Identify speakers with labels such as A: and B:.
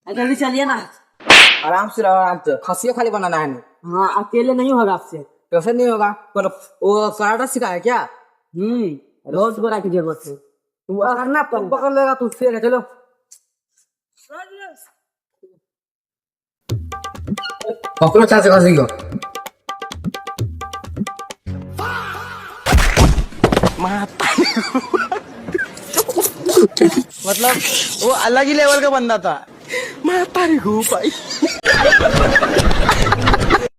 A: जल्दी चलिए ना।
B: आराम से रहो, आराम से। खसिया खाली बनाना है ना।
A: हाँ अकेले नहीं होगा आपसे।
B: कैसे नहीं होगा? पर वो कराटा सिखा है क्या?
A: बहुत बड़ा की जरूरत है।
B: तुम करना पकड़ लेगा तू, ठीक है चलो। पकड़ो चार से खसी को।
C: मतलब वो अलग ही लेवल का बंदा था।
B: मैं तारी घूम पाई।